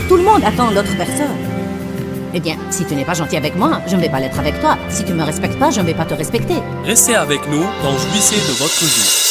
tout le monde attend l'autre personne. Eh bien, si tu n'es pas gentil avec moi, je ne vais pas l'être avec toi. Si tu ne me respectes pas, je ne vais pas te respecter. Restez avec nous dans Jouissez de votre vie.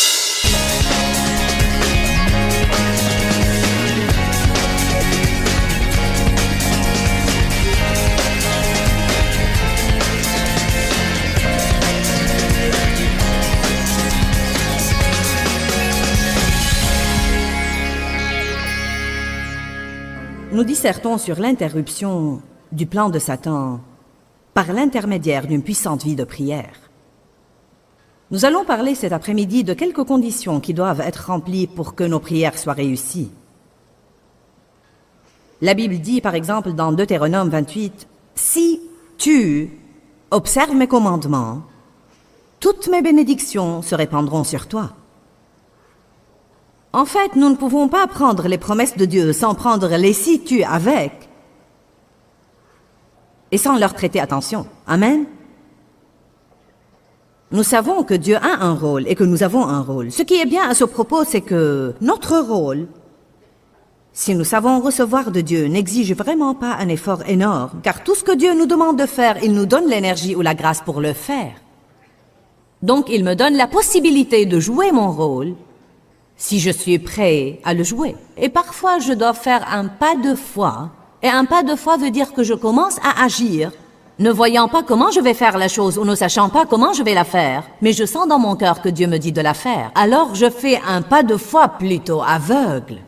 Nous dissertons sur l'interruption du plan de Satan par l'intermédiaire d'une puissante vie de prière. Nous allons parler cet après-midi de quelques conditions qui doivent être remplies pour que nos prières soient réussies. La Bible dit par exemple dans Deutéronome 28, « Si tu observes mes commandements, toutes mes bénédictions se répandront sur toi. » En fait, nous ne pouvons pas prendre les promesses de Dieu sans prendre les si tu avec et sans leur prêter attention. Amen. Nous savons que Dieu a un rôle et que nous avons un rôle. Ce qui est bien à ce propos, c'est que notre rôle, si nous savons recevoir de Dieu, n'exige vraiment pas un effort énorme, car tout ce que Dieu nous demande de faire, il nous donne l'énergie ou la grâce pour le faire. Donc, il me donne la possibilité de jouer mon rôle si je suis prêt à le jouer. Et parfois, je dois faire un pas de foi. Et un pas de foi veut dire que je commence à agir, ne voyant pas comment je vais faire la chose ou ne sachant pas comment je vais la faire. Mais je sens dans mon cœur que Dieu me dit de la faire. Alors, je fais un pas de foi plutôt aveugle.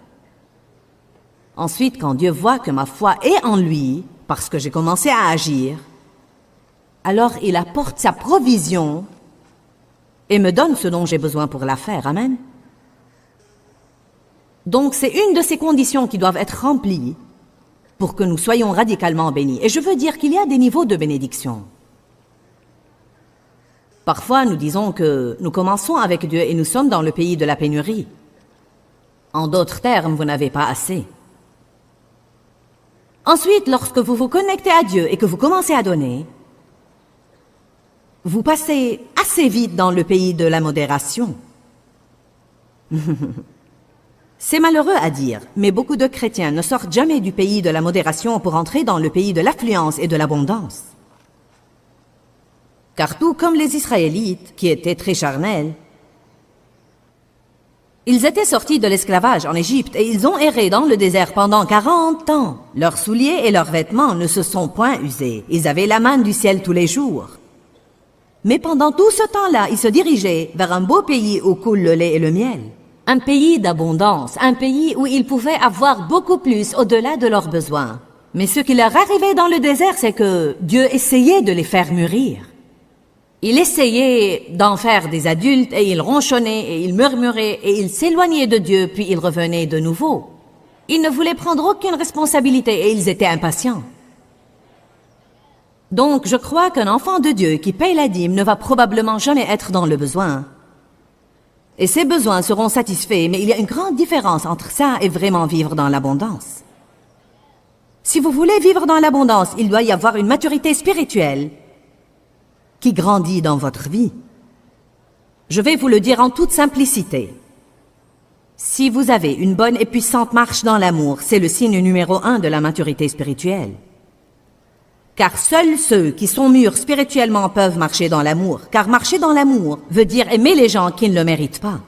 Ensuite, quand Dieu voit que ma foi est en lui, parce que j'ai commencé à agir, alors il apporte sa provision et me donne ce dont j'ai besoin pour la faire. Amen. Donc, c'est une de ces conditions qui doivent être remplies pour que nous soyons radicalement bénis. Et je veux dire qu'il y a des niveaux de bénédiction. Parfois, nous disons que nous commençons avec Dieu et nous sommes dans le pays de la pénurie. En d'autres termes, vous n'avez pas assez. Ensuite, lorsque vous vous connectez à Dieu et que vous commencez à donner, vous passez assez vite dans le pays de la modération. C'est malheureux à dire, mais beaucoup de chrétiens ne sortent jamais du pays de la modération pour entrer dans le pays de l'affluence et de l'abondance. Car tout comme les Israélites, qui étaient très charnels, ils étaient sortis de l'esclavage en Égypte et ils ont erré dans le désert pendant 40 ans. Leurs souliers et leurs vêtements ne se sont point usés. Ils avaient la manne du ciel tous les jours. Mais pendant tout ce temps-là, ils se dirigeaient vers un beau pays où coule le lait et le miel. Un pays d'abondance, un pays où ils pouvaient avoir beaucoup plus au-delà de leurs besoins. Mais ce qui leur arrivait dans le désert, c'est que Dieu essayait de les faire mûrir. Il essayait d'en faire des adultes et il ronchonnait et il murmurait et il s'éloignait de Dieu puis il revenait de nouveau. Ils ne voulaient prendre aucune responsabilité et ils étaient impatients. Donc je crois qu'un enfant de Dieu qui paye la dîme ne va probablement jamais être dans le besoin. Et ses besoins seront satisfaits, mais il y a une grande différence entre ça et vraiment vivre dans l'abondance. Si vous voulez vivre dans l'abondance, il doit y avoir une maturité spirituelle qui grandit dans votre vie. Je vais vous le dire en toute simplicité. Si vous avez une bonne et puissante marche dans l'amour, c'est le signe numéro 1 de la maturité spirituelle. Car seuls ceux qui sont mûrs spirituellement peuvent marcher dans l'amour. Car marcher dans l'amour veut dire aimer les gens qui ne le méritent pas.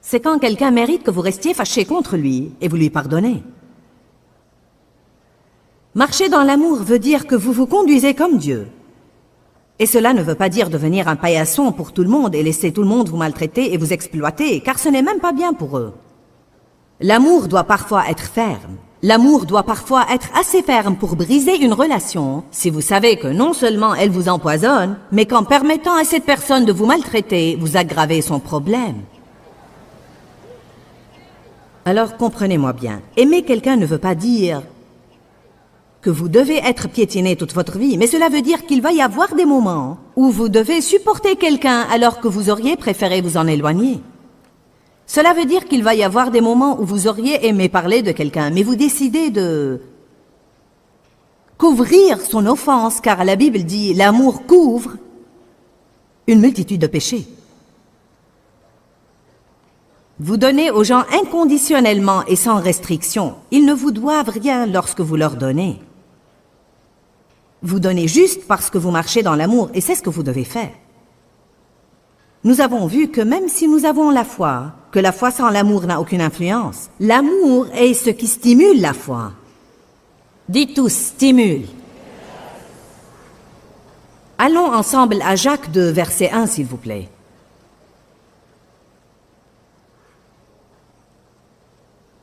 C'est quand quelqu'un mérite que vous restiez fâché contre lui et vous lui pardonnez. Marcher dans l'amour veut dire que vous vous conduisez comme Dieu. Et cela ne veut pas dire devenir un paillasson pour tout le monde et laisser tout le monde vous maltraiter et vous exploiter, car ce n'est même pas bien pour eux. L'amour doit parfois être ferme. L'amour doit parfois être assez ferme pour briser une relation si vous savez que non seulement elle vous empoisonne, mais qu'en permettant à cette personne de vous maltraiter, vous aggravez son problème. Alors comprenez-moi bien, aimer quelqu'un ne veut pas dire que vous devez être piétiné toute votre vie, mais cela veut dire qu'il va y avoir des moments où vous devez supporter quelqu'un alors que vous auriez préféré vous en éloigner. Cela veut dire qu'il va y avoir des moments où vous auriez aimé parler de quelqu'un, mais vous décidez de couvrir son offense, car la Bible dit « l'amour couvre une multitude de péchés ». Vous donnez aux gens inconditionnellement et sans restriction. Ils ne vous doivent rien lorsque vous leur donnez. Vous donnez juste parce que vous marchez dans l'amour et c'est ce que vous devez faire. Nous avons vu que même si nous avons la foi, que la foi sans l'amour n'a aucune influence, l'amour est ce qui stimule la foi. Dites tous, stimule. Allons ensemble à Jacques 2, verset 1, s'il vous plaît.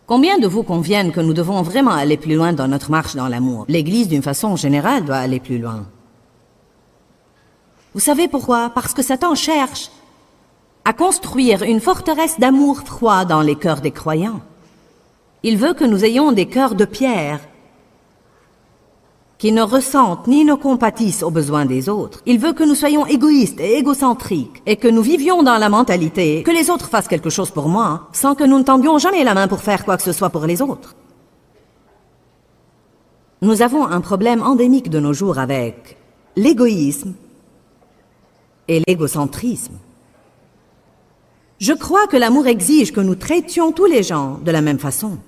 Combien de vous conviennent que nous devons vraiment aller plus loin dans notre marche dans l'amour? L'Église, d'une façon générale, doit aller plus loin. Vous savez pourquoi? Parce que Satan cherche à construire une forteresse d'amour froid dans les cœurs des croyants. Il veut que nous ayons des cœurs de pierre qui ne ressentent ni ne compatissent aux besoins des autres. Il veut que nous soyons égoïstes et égocentriques et que nous vivions dans la mentalité que les autres fassent quelque chose pour moi sans que nous ne tendions jamais la main pour faire quoi que ce soit pour les autres. Nous avons un problème endémique de nos jours avec l'égoïsme et l'égocentrisme. Je crois que l'amour exige que nous traitions tous les gens de la même façon.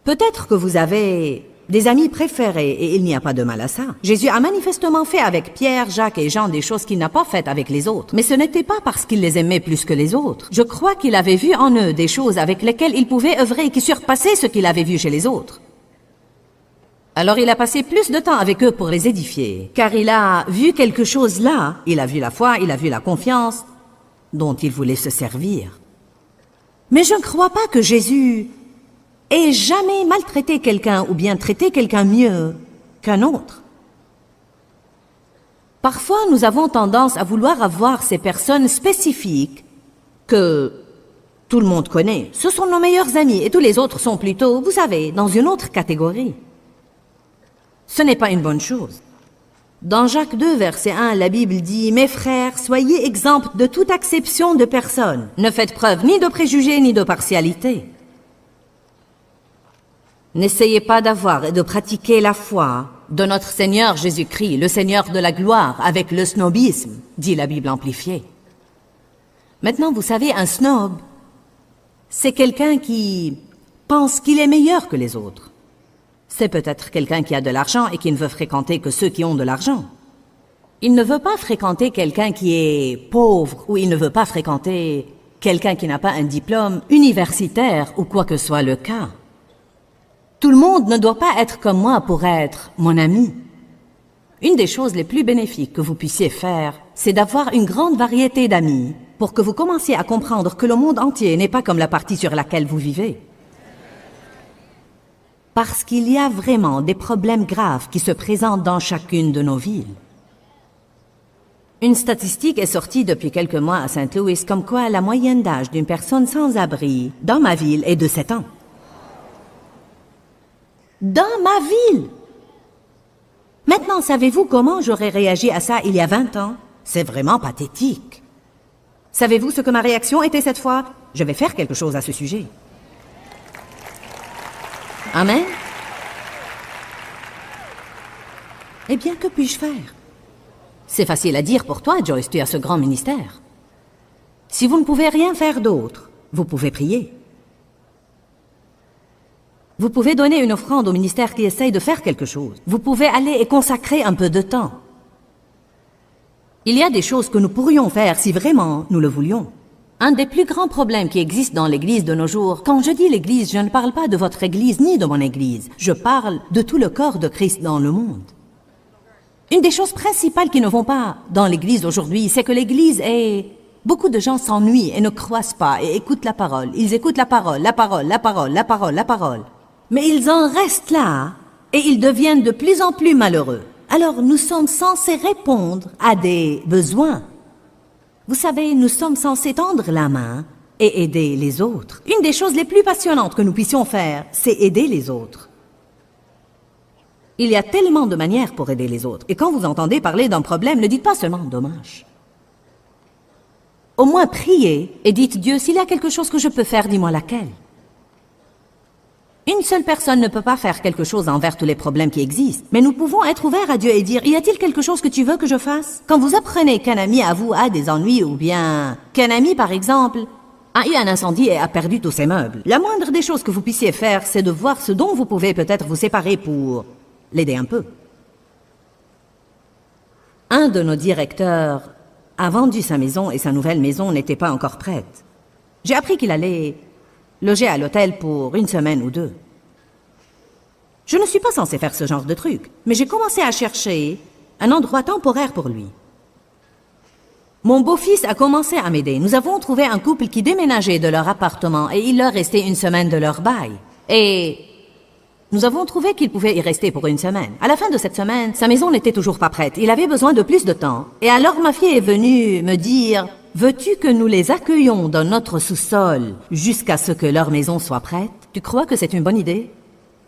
Peut-être que vous avez des amis préférés et il n'y a pas de mal à ça. Jésus a manifestement fait avec Pierre, Jacques et Jean des choses qu'il n'a pas faites avec les autres. Mais ce n'était pas parce qu'il les aimait plus que les autres. Je crois qu'il avait vu en eux des choses avec lesquelles il pouvait œuvrer et qui surpassaient ce qu'il avait vu chez les autres. Alors il a passé plus de temps avec eux pour les édifier, car il a vu quelque chose là. Il a vu la foi, il a vu la confiance dont il voulait se servir. Mais je ne crois pas que Jésus ait jamais maltraité quelqu'un ou bien traité quelqu'un mieux qu'un autre. Parfois, nous avons tendance à vouloir avoir ces personnes spécifiques que tout le monde connaît. Ce sont nos meilleurs amis et tous les autres sont plutôt, vous savez, dans une autre catégorie. Ce n'est pas une bonne chose. Dans Jacques 2, verset 1, la Bible dit « Mes frères, soyez exempts de toute acception de personne. Ne faites preuve ni de préjugés ni de partialité. N'essayez pas d'avoir et de pratiquer la foi de notre Seigneur Jésus-Christ, le Seigneur de la gloire, avec le snobisme, dit la Bible amplifiée. » Maintenant, vous savez, un snob, c'est quelqu'un qui pense qu'il est meilleur que les autres. C'est peut-être quelqu'un qui a de l'argent et qui ne veut fréquenter que ceux qui ont de l'argent. Il ne veut pas fréquenter quelqu'un qui est pauvre ou il ne veut pas fréquenter quelqu'un qui n'a pas un diplôme universitaire ou quoi que soit le cas. Tout le monde ne doit pas être comme moi pour être mon ami. Une des choses les plus bénéfiques que vous puissiez faire, c'est d'avoir une grande variété d'amis pour que vous commenciez à comprendre que le monde entier n'est pas comme la partie sur laquelle vous vivez. Parce qu'il y a vraiment des problèmes graves qui se présentent dans chacune de nos villes. Une statistique est sortie depuis quelques mois à Saint-Louis comme quoi la moyenne d'âge d'une personne sans abri dans ma ville est de 7 ans. Dans ma ville! Maintenant, savez-vous comment j'aurais réagi à ça il y a 20 ans? C'est vraiment pathétique. Savez-vous ce que ma réaction était cette fois? Je vais faire quelque chose à ce sujet. Amen? Eh bien, que puis-je faire? C'est facile à dire pour toi, Joyce, tu as ce grand ministère. Si vous ne pouvez rien faire d'autre, vous pouvez prier. Vous pouvez donner une offrande au ministère qui essaye de faire quelque chose. Vous pouvez aller et consacrer un peu de temps. Il y a des choses que nous pourrions faire si vraiment nous le voulions. Un des plus grands problèmes qui existent dans l'Église de nos jours, quand je dis l'Église, je ne parle pas de votre Église ni de mon Église. Je parle de tout le corps de Christ dans le monde. Une des choses principales qui ne vont pas dans l'Église aujourd'hui, c'est que l'Église est... Beaucoup de gens s'ennuient et ne croissent pas et écoutent la parole. Ils écoutent la parole, la parole, la parole, la parole, la parole. Mais ils en restent là et ils deviennent de plus en plus malheureux. Alors nous sommes censés répondre à des besoins. Vous savez, nous sommes censés tendre la main et aider les autres. Une des choses les plus passionnantes que nous puissions faire, c'est aider les autres. Il y a tellement de manières pour aider les autres. Et quand vous entendez parler d'un problème, ne dites pas seulement « dommage ». Au moins priez et dites « Dieu, s'il y a quelque chose que je peux faire, dis-moi laquelle ». Une seule personne ne peut pas faire quelque chose envers tous les problèmes qui existent. Mais nous pouvons être ouverts à Dieu et dire, y a-t-il quelque chose que tu veux que je fasse? Quand vous apprenez qu'un ami à vous a des ennuis ou bien qu'un ami, par exemple, a eu un incendie et a perdu tous ses meubles. La moindre des choses que vous puissiez faire, c'est de voir ce dont vous pouvez peut-être vous séparer pour l'aider un peu. Un de nos directeurs a vendu sa maison et sa nouvelle maison n'était pas encore prête. J'ai appris qu'il allait loger à l'hôtel pour 1 semaine ou 2. Je ne suis pas censée faire ce genre de truc, mais j'ai commencé à chercher un endroit temporaire pour lui. Mon beau-fils a commencé à m'aider. Nous avons trouvé un couple qui déménageait de leur appartement et il leur restait 1 semaine de leur bail. Et nous avons trouvé qu'il pouvait y rester pour 1 semaine. À la fin de cette semaine, sa maison n'était toujours pas prête. Il avait besoin de plus de temps. Et alors ma fille est venue me dire « Veux-tu que nous les accueillions dans notre sous-sol jusqu'à ce que leur maison soit prête ?» Tu crois que c'est une bonne idée?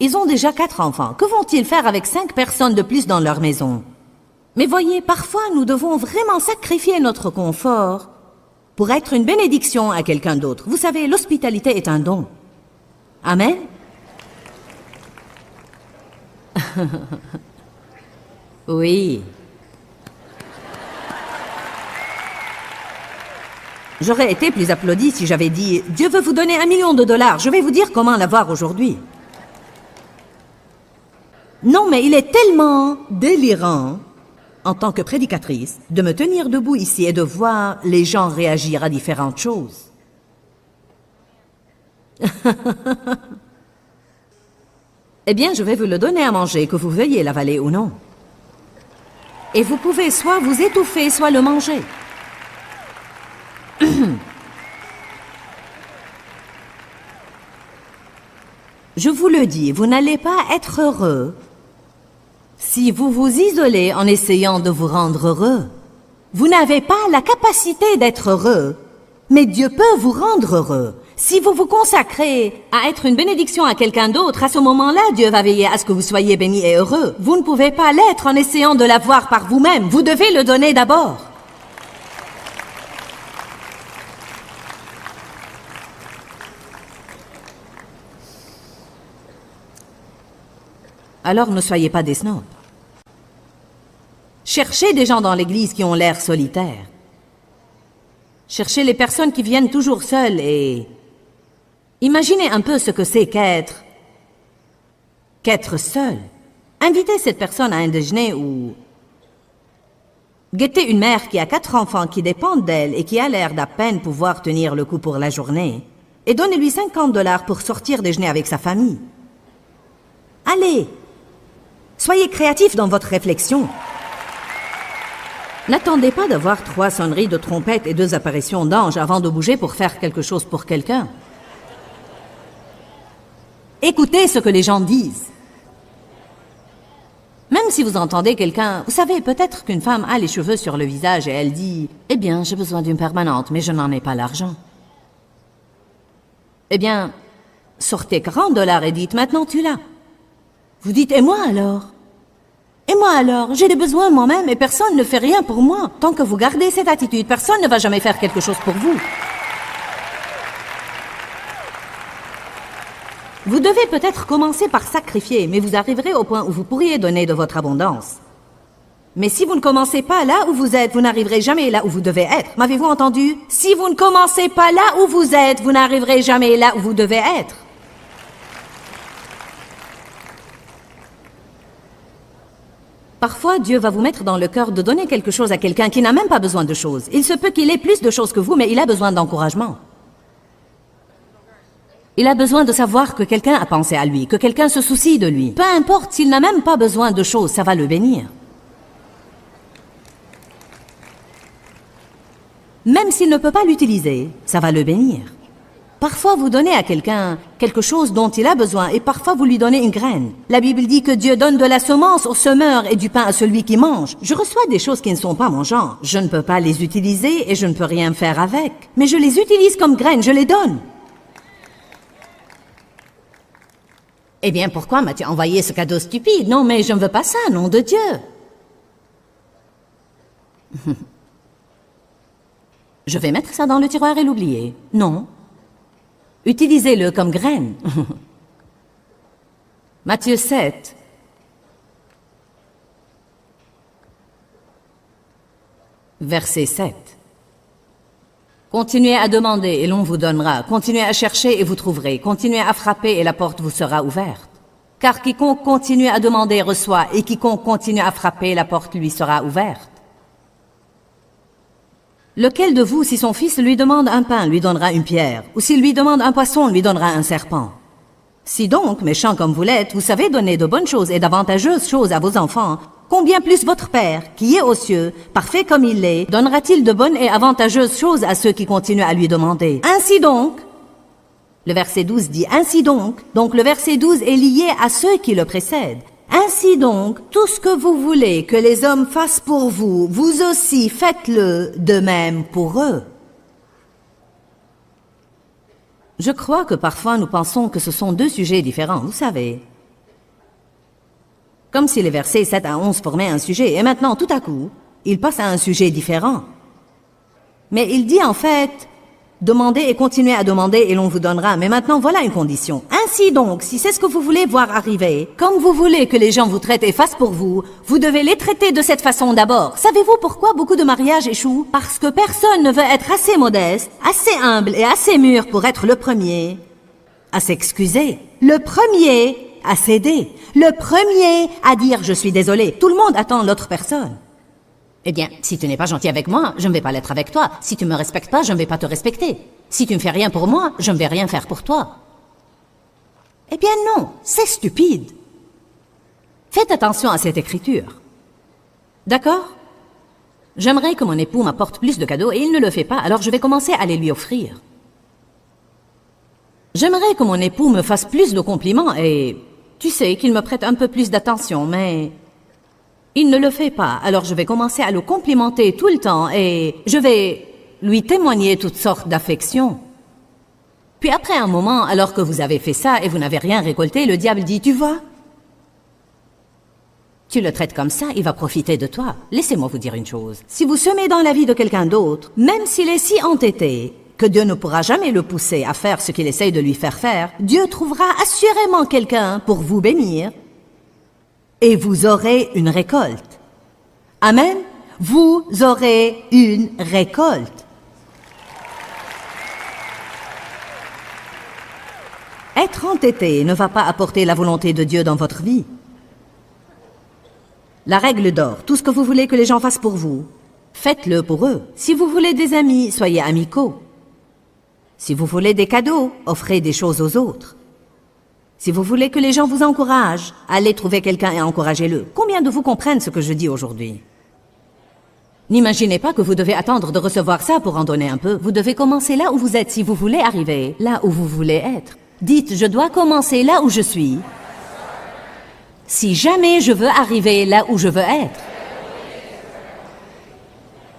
Ils ont déjà 4 enfants. Que vont-ils faire avec 5 personnes de plus dans leur maison? Mais voyez, parfois nous devons vraiment sacrifier notre confort pour être une bénédiction à quelqu'un d'autre. Vous savez, l'hospitalité est un don. Amen? Oui. J'aurais été plus applaudi si j'avais dit « Dieu veut vous donner $1 million, je vais vous dire comment l'avoir aujourd'hui. » Non, mais il est tellement délirant, en tant que prédicatrice, de me tenir debout ici et de voir les gens réagir à différentes choses. Eh bien, je vais vous le donner à manger, que vous veuillez l'avaler ou non. Et vous pouvez soit vous étouffer, soit le manger. Je vous le dis, vous n'allez pas être heureux si vous vous isolez en essayant de vous rendre heureux. Vous n'avez pas la capacité d'être heureux, mais Dieu peut vous rendre heureux. Si vous vous consacrez à être une bénédiction à quelqu'un d'autre, à ce moment-là, Dieu va veiller à ce que vous soyez bénis et heureux. Vous ne pouvez pas l'être en essayant de l'avoir par vous-même. Vous devez le donner d'abord. Alors ne soyez pas des snobs. Cherchez des gens dans l'église qui ont l'air solitaires. Cherchez les personnes qui viennent toujours seules et imaginez un peu ce que c'est qu'être seul. Invitez cette personne à un déjeuner ou guettez une mère qui a 4 enfants qui dépendent d'elle et qui a l'air d'à peine pouvoir tenir le coup pour la journée et donnez-lui $50 pour sortir déjeuner avec sa famille. Allez! Soyez créatifs dans votre réflexion. N'attendez pas d'avoir 3 sonneries de trompette et 2 apparitions d'anges avant de bouger pour faire quelque chose pour quelqu'un. Écoutez ce que les gens disent. Même si vous entendez quelqu'un, vous savez, peut-être qu'une femme a les cheveux sur le visage et elle dit « Eh bien, j'ai besoin d'une permanente, mais je n'en ai pas l'argent. » Eh bien, sortez $40 et dites « Maintenant, tu l'as. » Vous dites « Et moi alors ? Et moi alors ? J'ai des besoins moi-même et personne ne fait rien pour moi. » Tant que vous gardez cette attitude, personne ne va jamais faire quelque chose pour vous. Vous devez peut-être commencer par sacrifier, mais vous arriverez au point où vous pourriez donner de votre abondance. Mais si vous ne commencez pas là où vous êtes, vous n'arriverez jamais là où vous devez être. M'avez-vous entendu ? Si vous ne commencez pas là où vous êtes, vous n'arriverez jamais là où vous devez être. Parfois, Dieu va vous mettre dans le cœur de donner quelque chose à quelqu'un qui n'a même pas besoin de choses. Il se peut qu'il ait plus de choses que vous, mais il a besoin d'encouragement. Il a besoin de savoir que quelqu'un a pensé à lui, que quelqu'un se soucie de lui. Peu importe s'il n'a même pas besoin de choses, ça va le bénir. Même s'il ne peut pas l'utiliser, ça va le bénir. Parfois, vous donnez à quelqu'un quelque chose dont il a besoin et parfois vous lui donnez une graine. La Bible dit que Dieu donne de la semence au semeur et du pain à celui qui mange. Je reçois des choses qui ne sont pas mon genre. Je ne peux pas les utiliser et je ne peux rien faire avec. Mais je les utilise comme graines, je les donne. Eh bien, pourquoi m'as-tu envoyé ce cadeau stupide? Non, mais je ne veux pas ça, nom de Dieu. Je vais mettre ça dans le tiroir et l'oublier. Non. Utilisez-le comme graine. Matthieu 7. Verset 7. Continuez à demander et l'on vous donnera. Continuez à chercher et vous trouverez. Continuez à frapper et la porte vous sera ouverte. Car quiconque continue à demander reçoit, et quiconque continue à frapper, la porte lui sera ouverte. Lequel de vous, si son fils lui demande un pain, lui donnera une pierre, ou s'il lui demande un poisson, lui donnera un serpent? Si donc, méchant comme vous l'êtes, vous savez donner de bonnes choses et d'avantageuses choses à vos enfants, combien plus votre Père, qui est aux cieux, parfait comme il est, donnera-t-il de bonnes et avantageuses choses à ceux qui continuent à lui demander? Ainsi donc, le verset 12 dit « Ainsi donc », donc le verset 12 est lié à ceux qui le précèdent. Ainsi donc, tout ce que vous voulez que les hommes fassent pour vous, vous aussi faites-le de même pour eux. Je crois que parfois nous pensons que ce sont deux sujets différents, vous savez. Comme si les versets 7 à 11 formaient un sujet, et maintenant, tout à coup, il passe à un sujet différent. Mais il dit en fait, demandez et continuez à demander et l'on vous donnera. Mais maintenant, voilà une condition. Ainsi donc, si c'est ce que vous voulez voir arriver, comme vous voulez que les gens vous traitent et fassent pour vous, vous devez les traiter de cette façon d'abord. Savez-vous pourquoi beaucoup de mariages échouent? Parce que personne ne veut être assez modeste, assez humble et assez mûr pour être le premier à s'excuser. Le premier à céder. Le premier à dire « je suis désolé ». Tout le monde attend l'autre personne. Eh bien, si tu n'es pas gentil avec moi, je ne vais pas l'être avec toi. Si tu me respectes pas, je ne vais pas te respecter. Si tu ne fais rien pour moi, je ne vais rien faire pour toi. Eh bien non, c'est stupide. Faites attention à cette écriture. D'accord? J'aimerais que mon époux m'apporte plus de cadeaux et il ne le fait pas, alors je vais commencer à les lui offrir. J'aimerais que mon époux me fasse plus de compliments et, tu sais, qu'il me prête un peu plus d'attention, mais il ne le fait pas, alors je vais commencer à le complimenter tout le temps et je vais lui témoigner toutes sortes d'affections. Puis après un moment, alors que vous avez fait ça et vous n'avez rien récolté, le diable dit « Tu vois ? Tu le traites comme ça, il va profiter de toi. Laissez-moi vous dire une chose. Si vous semez dans la vie de quelqu'un d'autre, même s'il est si entêté que Dieu ne pourra jamais le pousser à faire ce qu'il essaye de lui faire faire, Dieu trouvera assurément quelqu'un pour vous bénir et vous aurez une récolte. Amen. Vous aurez une récolte. Être entêté ne va pas apporter la volonté de Dieu dans votre vie. La règle d'or, tout ce que vous voulez que les gens fassent pour vous, faites-le pour eux. Si vous voulez des amis, soyez amicaux. Si vous voulez des cadeaux, offrez des choses aux autres. Si vous voulez que les gens vous encouragent, allez trouver quelqu'un et encouragez-le. Combien de vous comprennent ce que je dis aujourd'hui? N'imaginez pas que vous devez attendre de recevoir ça pour en donner un peu. Vous devez commencer là où vous êtes si vous voulez arriver, là où vous voulez être. Dites, je dois commencer là où je suis, si jamais je veux arriver là où je veux être.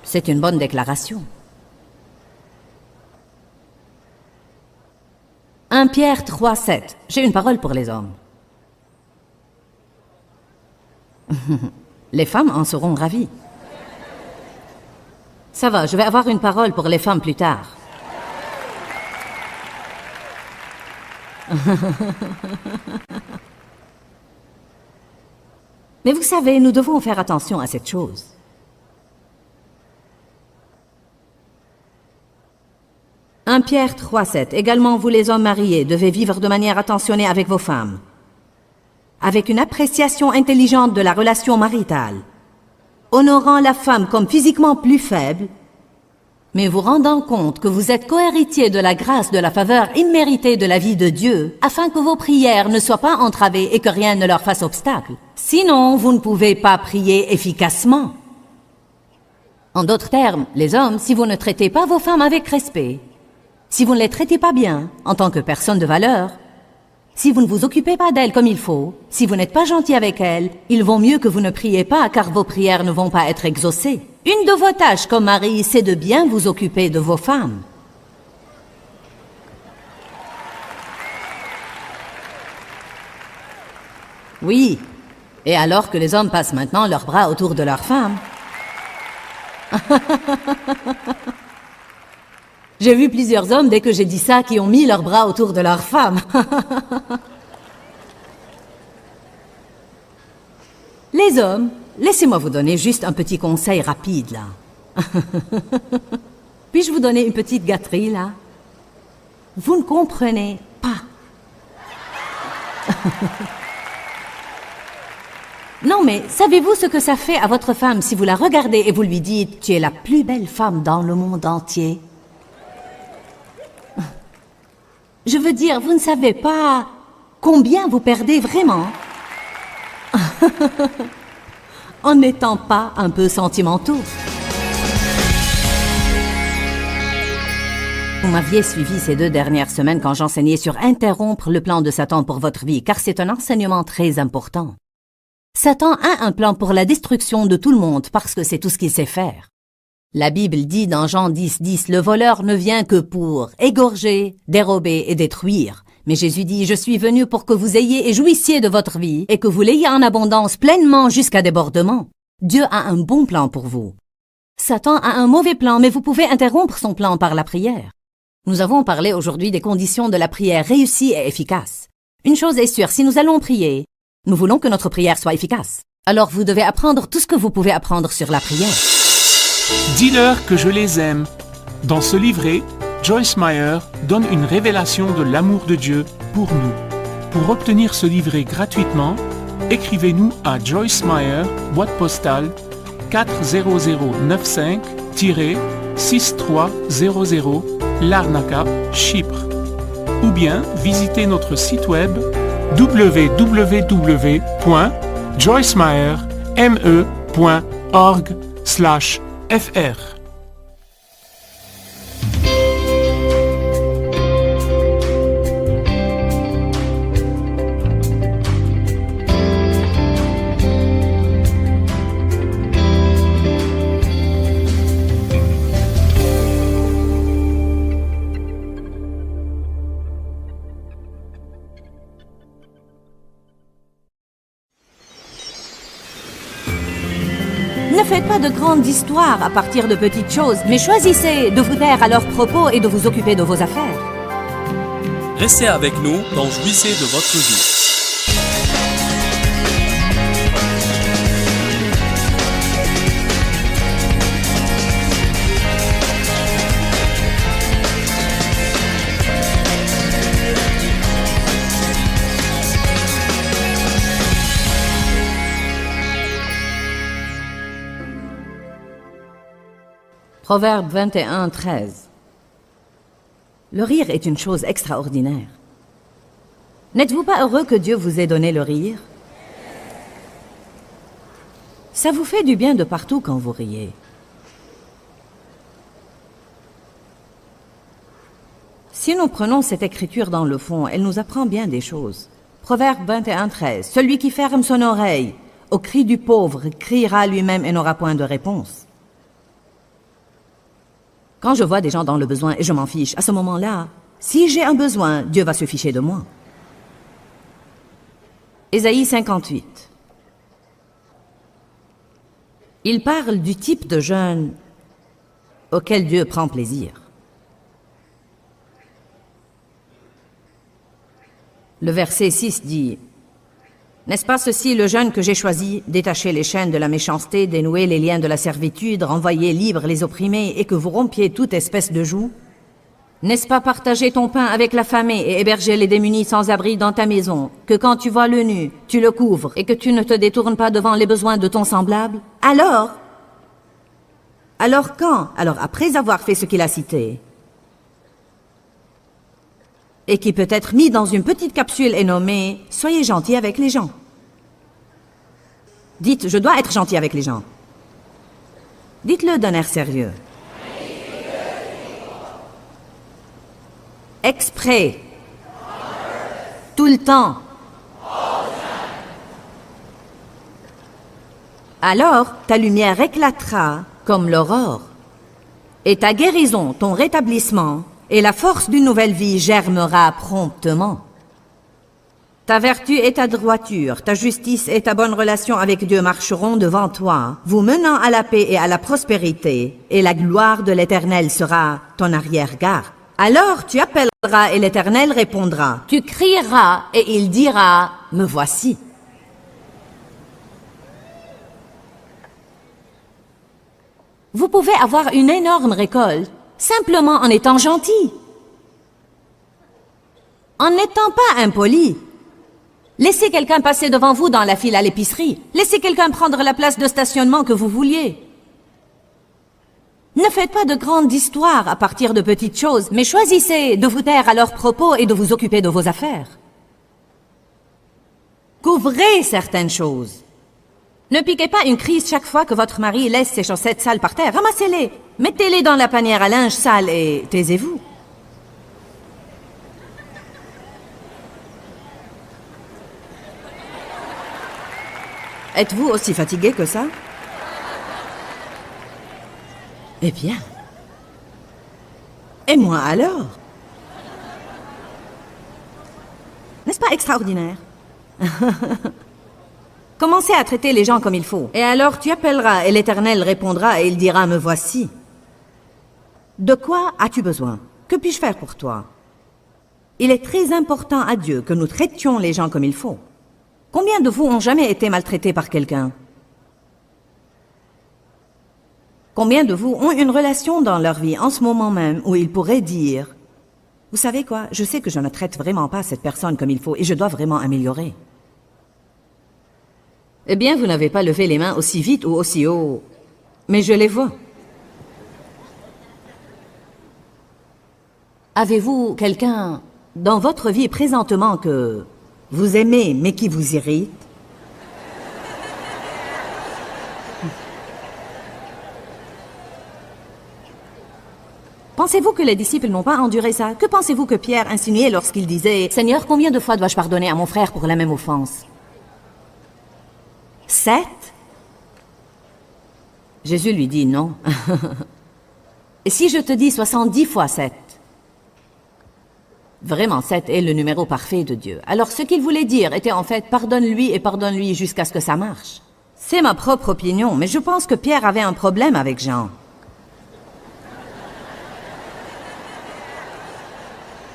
C'est une bonne déclaration. 1 Pierre 3, 7. J'ai une parole pour les hommes. Les femmes en seront ravies. Ça va, je vais avoir une parole pour les femmes plus tard. Mais vous savez, nous devons faire attention à cette chose. « 1 Pierre 3, 7. Également, vous les hommes mariés, devez vivre de manière attentionnée avec vos femmes, avec une appréciation intelligente de la relation maritale, honorant la femme comme physiquement plus faible, mais vous rendant compte que vous êtes cohéritier de la grâce de la faveur imméritée de la vie de Dieu, afin que vos prières ne soient pas entravées et que rien ne leur fasse obstacle. Sinon, vous ne pouvez pas prier efficacement. » En d'autres termes, les hommes, si vous ne traitez pas vos femmes avec respect, si vous ne les traitez pas bien, en tant que personnes de valeur, si vous ne vous occupez pas d'elles comme il faut, si vous n'êtes pas gentil avec elles, il vaut mieux que vous ne priez pas car vos prières ne vont pas être exaucées. Une de vos tâches comme mari, c'est de bien vous occuper de vos femmes. Oui, et alors que les hommes passent maintenant leurs bras autour de leurs femmes. J'ai vu plusieurs hommes, dès que j'ai dit ça, qui ont mis leurs bras autour de leurs femmes. Les hommes, laissez-moi vous donner juste un petit conseil rapide, là. Puis-je vous donner une petite gâterie, là? Vous ne comprenez pas. Non, mais savez-vous ce que ça fait à votre femme si vous la regardez et vous lui dites « Tu es la plus belle femme dans le monde entier » Je veux dire, vous ne savez pas combien vous perdez vraiment en n'étant pas un peu sentimentaux. Vous m'aviez suivi ces 2 dernières semaines quand j'enseignais sur interrompre le plan de Satan pour votre vie, car c'est un enseignement très important. Satan a un plan pour la destruction de tout le monde parce que c'est tout ce qu'il sait faire. La Bible dit dans Jean 10:10, le voleur ne vient que pour égorger, dérober et détruire. Mais Jésus dit, je suis venu pour que vous ayez et jouissiez de votre vie et que vous l'ayez en abondance pleinement jusqu'à débordement. Dieu a un bon plan pour vous. Satan a un mauvais plan, mais vous pouvez interrompre son plan par la prière. Nous avons parlé aujourd'hui des conditions de la prière réussie et efficace. Une chose est sûre, si nous allons prier, nous voulons que notre prière soit efficace. Alors vous devez apprendre tout ce que vous pouvez apprendre sur la prière. Dis-leur que je les aime. Dans ce livret, Joyce Meyer donne une révélation de l'amour de Dieu pour nous. Pour obtenir ce livret gratuitement, écrivez-nous à Joyce Meyer, boîte postale 40095-6300, Larnaca, Chypre. Ou bien visitez notre site web www.joycemeyer.org/fr. Ne faites pas de grandes histoires à partir de petites choses, mais choisissez de vous taire à leurs propos et de vous occuper de vos affaires. Restez avec nous dans Jouissez de votre vie. Proverbe 21:13. Le rire est une chose extraordinaire. N'êtes-vous pas heureux que Dieu vous ait donné le rire? Ça vous fait du bien de partout quand vous riez. Si nous prenons cette écriture dans le fond, elle nous apprend bien des choses. Proverbe 21:13. Celui qui ferme son oreille au cri du pauvre criera lui-même et n'aura point de réponse. Quand je vois des gens dans le besoin et je m'en fiche, à ce moment-là, si j'ai un besoin, Dieu va se ficher de moi. Ésaïe 58. Il parle du type de jeûne auquel Dieu prend plaisir. Le verset 6 dit « N'est-ce pas ceci le jeûne que j'ai choisi, détacher les chaînes de la méchanceté, dénouer les liens de la servitude, renvoyer libres les opprimés et que vous rompiez toute espèce de joug? N'est-ce pas partager ton pain avec l'affamé et héberger les démunis sans abri dans ta maison, que quand tu vois le nu, tu le couvres et que tu ne te détournes pas devant les besoins de ton semblable? Alors quand? Alors après avoir fait ce qu'il a cité, et qui peut être mis dans une petite capsule et nommé « Soyez gentil avec les gens ». Dites « Je dois être gentil avec les gens ». Dites-le d'un air sérieux. Exprès. Tout le temps. Alors, ta lumière éclatera comme l'aurore. Et ta guérison, ton rétablissement, et la force d'une nouvelle vie germera promptement. Ta vertu et ta droiture, ta justice et ta bonne relation avec Dieu marcheront devant toi, vous menant à la paix et à la prospérité, et la gloire de l'Éternel sera ton arrière-garde. Alors tu appelleras et l'Éternel répondra. Tu crieras et il dira, me voici. Vous pouvez avoir une énorme récolte, Simplement en étant gentil. En n'étant pas impoli. Laissez quelqu'un passer devant vous dans la file à l'épicerie. Laissez quelqu'un prendre la place de stationnement que vous vouliez. Ne faites pas de grandes histoires à partir de petites choses, mais choisissez de vous taire à leurs propos et de vous occuper de vos affaires. Couvrez certaines choses. Ne piquez pas une crise chaque fois que votre mari laisse ses chaussettes sales par terre. Ramassez-les, mettez-les dans la panière à linge sale et taisez-vous. Êtes-vous aussi fatigué que ça? Eh bien. Et moi alors? N'est-ce pas extraordinaire? Commencez à traiter les gens comme il faut. Et alors tu appelleras et l'Éternel répondra et il dira, me voici. De quoi as-tu besoin? Que puis-je faire pour toi? Il est très important à Dieu que nous traitions les gens comme il faut. Combien de vous ont jamais été maltraités par quelqu'un? Combien de vous ont une relation dans leur vie en ce moment même où ils pourraient dire « Vous savez quoi, je sais que je ne traite vraiment pas cette personne comme il faut et je dois vraiment améliorer. » Eh bien, vous n'avez pas levé les mains aussi vite ou aussi haut, mais je les vois. Avez-vous quelqu'un dans votre vie présentement que vous aimez mais qui vous irrite? Pensez-vous que les disciples n'ont pas enduré ça? Que pensez-vous que Pierre insinuait lorsqu'il disait « Seigneur, combien de fois dois-je pardonner à mon frère pour la même offense? » 7? Jésus lui dit non. Et si je te dis 70 fois 7? Vraiment, 7 est le numéro parfait de Dieu. Alors ce qu'il voulait dire était en fait pardonne-lui et pardonne-lui jusqu'à ce que ça marche. C'est ma propre opinion, mais je pense que Pierre avait un problème avec Jean.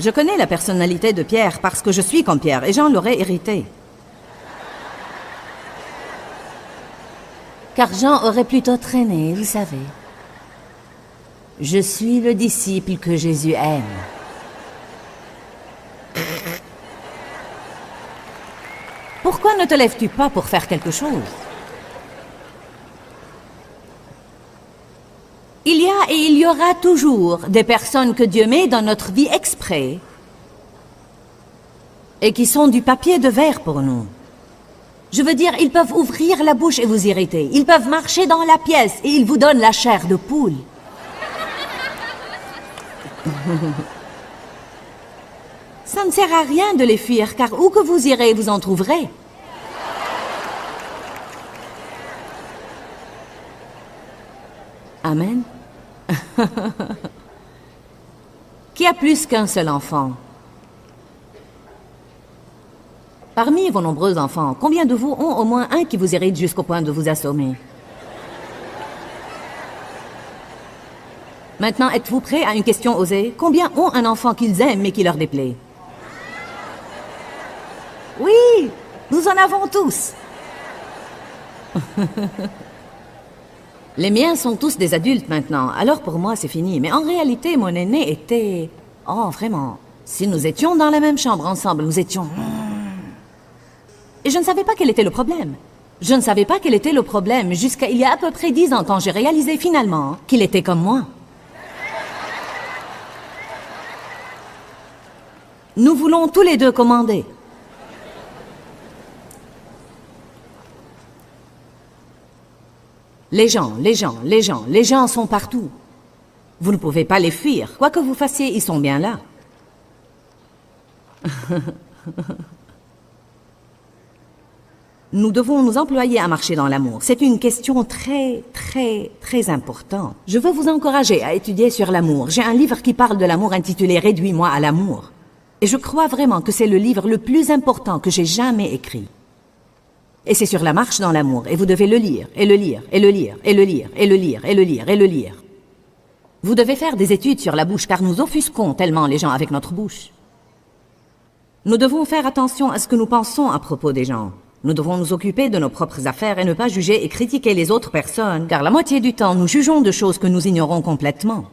Je connais la personnalité de Pierre parce que je suis comme Pierre et Jean l'aurait irrité. Car Jean aurait plutôt traîné, vous savez. Je suis le disciple que Jésus aime. Pourquoi ne te lèves-tu pas pour faire quelque chose? Il y a et il y aura toujours des personnes que Dieu met dans notre vie exprès et qui sont du papier de verre pour nous. Je veux dire, ils peuvent ouvrir la bouche et vous irriter. Ils peuvent marcher dans la pièce et ils vous donnent la chair de poule. Ça ne sert à rien de les fuir, car où que vous irez, vous en trouverez. Amen. Qui a plus qu'un seul enfant? Parmi vos nombreux enfants, combien de vous ont au moins un qui vous irrite jusqu'au point de vous assommer? Maintenant, êtes-vous prêts à une question osée? Combien ont un enfant qu'ils aiment mais qui leur déplaît? Oui, nous en avons tous. Les miens sont tous des adultes maintenant, alors pour moi c'est fini. Mais en réalité, mon aîné était... Oh, vraiment. Si nous étions dans la même chambre ensemble, nous étions... Et je ne savais pas quel était le problème. Je ne savais pas quel était le problème jusqu'à il y a à peu près 10 ans quand j'ai réalisé finalement qu'il était comme moi. Nous voulons tous les deux commander. Les gens sont partout. Vous ne pouvez pas les fuir. Quoi que vous fassiez, ils sont bien là. Nous devons nous employer à marcher dans l'amour. C'est une question très importante. Je veux vous encourager à étudier sur l'amour. J'ai un livre qui parle de l'amour intitulé « Réduis-moi à l'amour ». Et je crois vraiment que c'est le livre le plus important que j'ai jamais écrit. Et c'est sur la marche dans l'amour. Et vous devez le lire, et le lire, et le lire, et le lire, et le lire, et le lire, et le lire. Vous devez faire des études sur la bouche, car nous offusquons tellement les gens avec notre bouche. Nous devons faire attention à ce que nous pensons à propos des gens. Nous devons nous occuper de nos propres affaires et ne pas juger et critiquer les autres personnes, car la moitié du temps, nous jugeons de choses que nous ignorons complètement.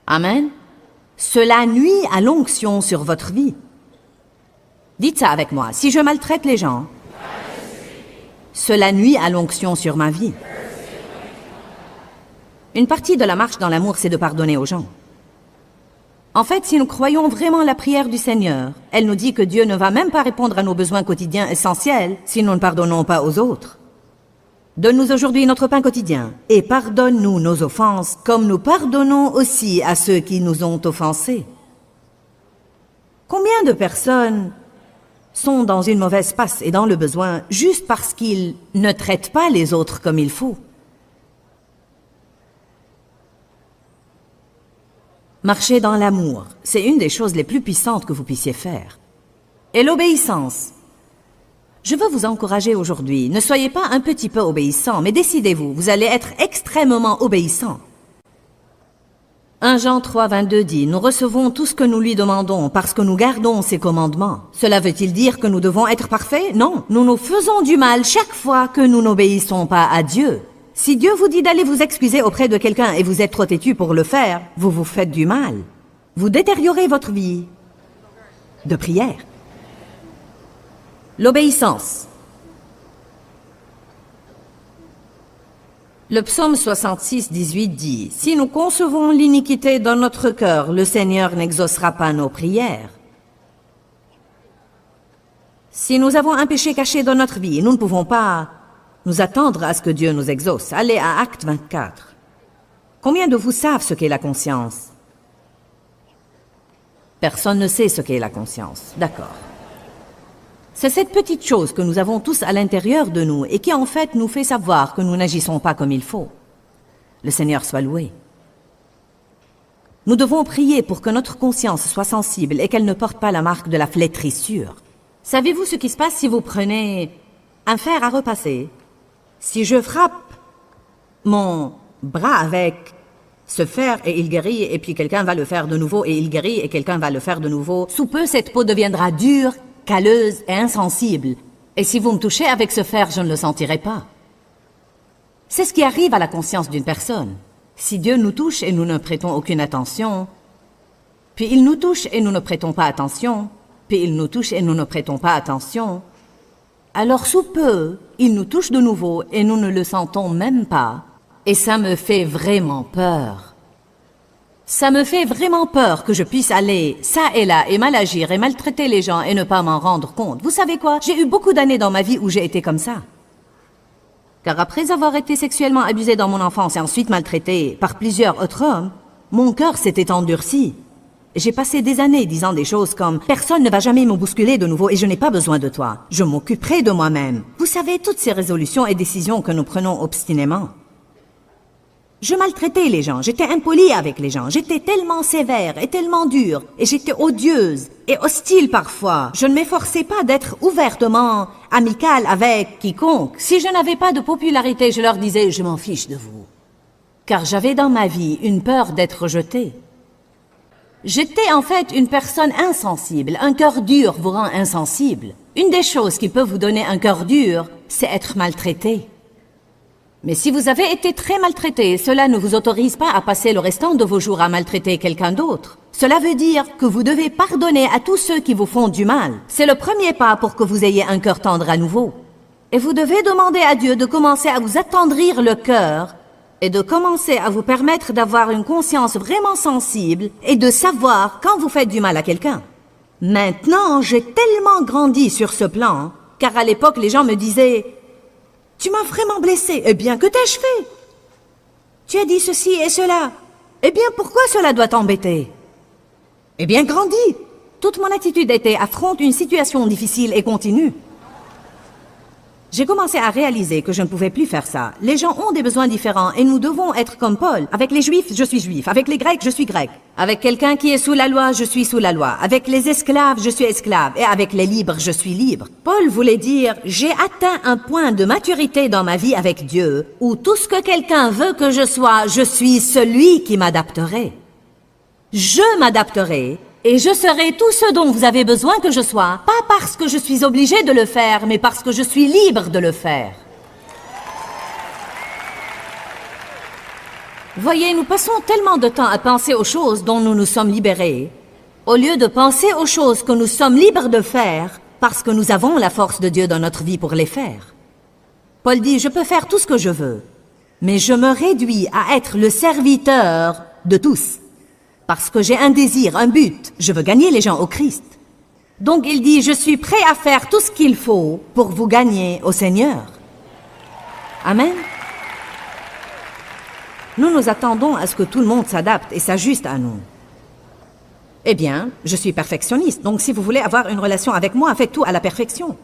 Amen. Cela nuit à l'onction sur votre vie. Dites ça avec moi. Si je maltraite les gens, cela nuit à l'onction sur ma vie. Une partie de la marche dans l'amour, c'est de pardonner aux gens. En fait, si nous croyons vraiment la prière du Seigneur, elle nous dit que Dieu ne va même pas répondre à nos besoins quotidiens essentiels si nous ne pardonnons pas aux autres. Donne-nous aujourd'hui notre pain quotidien et pardonne-nous nos offenses comme nous pardonnons aussi à ceux qui nous ont offensés. Combien de personnes sont dans une mauvaise passe et dans le besoin juste parce qu'ils ne traitent pas les autres comme il faut? Marcher dans l'amour, c'est une des choses les plus puissantes que vous puissiez faire. Et l'obéissance. Je veux vous encourager aujourd'hui. Ne soyez pas un petit peu obéissant, mais décidez-vous, vous allez être extrêmement obéissant. 1 Jean 3, 22 dit, « Nous recevons tout ce que nous lui demandons parce que nous gardons ses commandements. » Cela veut-il dire que nous devons être parfaits? Non, nous nous faisons du mal chaque fois que nous n'obéissons pas à Dieu. Si Dieu vous dit d'aller vous excuser auprès de quelqu'un et vous êtes trop têtu pour le faire, vous vous faites du mal. Vous détériorez votre vie de prière. L'obéissance. Le psaume 66, 18 dit, « Si nous concevons l'iniquité dans notre cœur, le Seigneur n'exaucera pas nos prières. » Si nous avons un péché caché dans notre vie, nous ne pouvons pas nous attendre à ce que Dieu nous exauce. Allez à Acte 24. Combien de vous savent ce qu'est la conscience? Personne ne sait ce qu'est la conscience. D'accord. C'est cette petite chose que nous avons tous à l'intérieur de nous et qui en fait nous fait savoir que nous n'agissons pas comme il faut. Le Seigneur soit loué. Nous devons prier pour que notre conscience soit sensible et qu'elle ne porte pas la marque de la flétrissure. Savez-vous ce qui se passe si vous prenez un fer à repasser? Si je frappe mon bras avec ce fer et il guérit, et puis quelqu'un va le faire de nouveau et il guérit et quelqu'un va le faire de nouveau, sous peu cette peau deviendra dure, calleuse et insensible. Et si vous me touchez avec ce fer, je ne le sentirai pas. C'est ce qui arrive à la conscience d'une personne. Si Dieu nous touche et nous ne prêtons aucune attention, puis il nous touche et nous ne prêtons pas attention, puis il nous touche et nous ne prêtons pas attention, alors sous peu, il nous touche de nouveau et nous ne le sentons même pas. Et ça me fait vraiment peur. Ça me fait vraiment peur que je puisse aller ça et là et mal agir et maltraiter les gens et ne pas m'en rendre compte. Vous savez quoi? J'ai eu beaucoup d'années dans ma vie où j'ai été comme ça. Car après avoir été sexuellement abusée dans mon enfance et ensuite maltraitée par plusieurs autres hommes, mon cœur s'était endurci. J'ai passé des années disant des choses comme « Personne ne va jamais me bousculer de nouveau et je n'ai pas besoin de toi. Je m'occuperai de moi-même. » Vous savez, toutes ces résolutions et décisions que nous prenons obstinément. Je maltraitais les gens, j'étais impolie avec les gens, j'étais tellement sévère et tellement dure, et j'étais odieuse et hostile parfois. Je ne m'efforçais pas d'être ouvertement amicale avec quiconque. Si je n'avais pas de popularité, je leur disais « Je m'en fiche de vous. » Car j'avais dans ma vie une peur d'être rejetée. J'étais en fait une personne insensible. Un cœur dur vous rend insensible. Une des choses qui peut vous donner un cœur dur, c'est être maltraité. Mais si vous avez été très maltraité, cela ne vous autorise pas à passer le restant de vos jours à maltraiter quelqu'un d'autre. Cela veut dire que vous devez pardonner à tous ceux qui vous font du mal. C'est le premier pas pour que vous ayez un cœur tendre à nouveau. Et vous devez demander à Dieu de commencer à vous attendrir le cœur et de commencer à vous permettre d'avoir une conscience vraiment sensible et de savoir quand vous faites du mal à quelqu'un. Maintenant, j'ai tellement grandi sur ce plan, car à l'époque, les gens me disaient « Tu m'as vraiment blessé. Eh bien, que t'ai-je fait? Tu as dit ceci et cela. Eh bien, pourquoi cela doit t'embêter? Eh bien, grandis. » Toute mon attitude était « Affronte une situation difficile et continue. » J'ai commencé à réaliser que je ne pouvais plus faire ça. Les gens ont des besoins différents et nous devons être comme Paul. Avec les Juifs, je suis Juif. Avec les Grecs, je suis Grec. Avec quelqu'un qui est sous la loi, je suis sous la loi. Avec les esclaves, je suis esclave. Et avec les libres, je suis libre. Paul voulait dire, j'ai atteint un point de maturité dans ma vie avec Dieu où tout ce que quelqu'un veut que je sois, je suis celui qui m'adapterait. Je m'adapterai. Et je serai tout ce dont vous avez besoin que je sois, pas parce que je suis obligé de le faire, mais parce que je suis libre de le faire. Voyez, nous passons tellement de temps à penser aux choses dont nous nous sommes libérés, au lieu de penser aux choses que nous sommes libres de faire, parce que nous avons la force de Dieu dans notre vie pour les faire. Paul dit, je peux faire tout ce que je veux, mais je me réduis à être le serviteur de tous, parce que j'ai un désir, un but, je veux gagner les gens au Christ. Donc il dit, je suis prêt à faire tout ce qu'il faut pour vous gagner au Seigneur. Amen. Nous nous attendons à ce que tout le monde s'adapte et s'ajuste à nous. Eh bien, je suis perfectionniste, donc si vous voulez avoir une relation avec moi, faites tout à la perfection.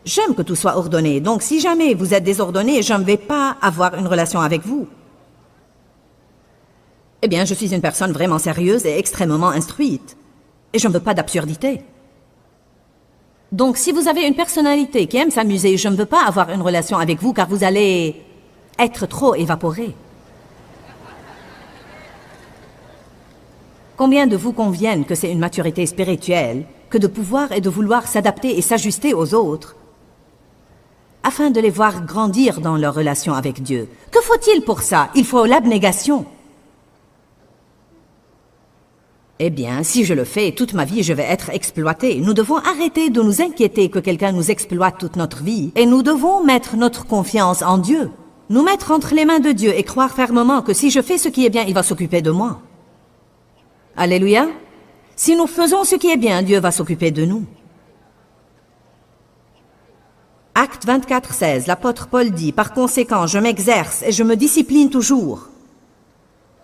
J'aime que tout soit ordonné, donc si jamais vous êtes désordonné, je ne vais pas avoir une relation avec vous. Eh bien, je suis une personne vraiment sérieuse et extrêmement instruite, et je ne veux pas d'absurdité. Donc, si vous avez une personnalité qui aime s'amuser, je ne veux pas avoir une relation avec vous, car vous allez être trop évaporé. Combien de vous conviennent que c'est une maturité spirituelle que de pouvoir et de vouloir s'adapter et s'ajuster aux autres afin de les voir grandir dans leur relation avec Dieu? Que faut-il pour ça? Il faut l'abnégation. Eh bien, si je le fais, toute ma vie, je vais être exploité. Nous devons arrêter de nous inquiéter que quelqu'un nous exploite toute notre vie et nous devons mettre notre confiance en Dieu. Nous mettre entre les mains de Dieu et croire fermement que si je fais ce qui est bien, il va s'occuper de moi. Alléluia. Si nous faisons ce qui est bien, Dieu va s'occuper de nous. Acte 24, 16, l'apôtre Paul dit, « Par conséquent, je m'exerce et je me discipline toujours,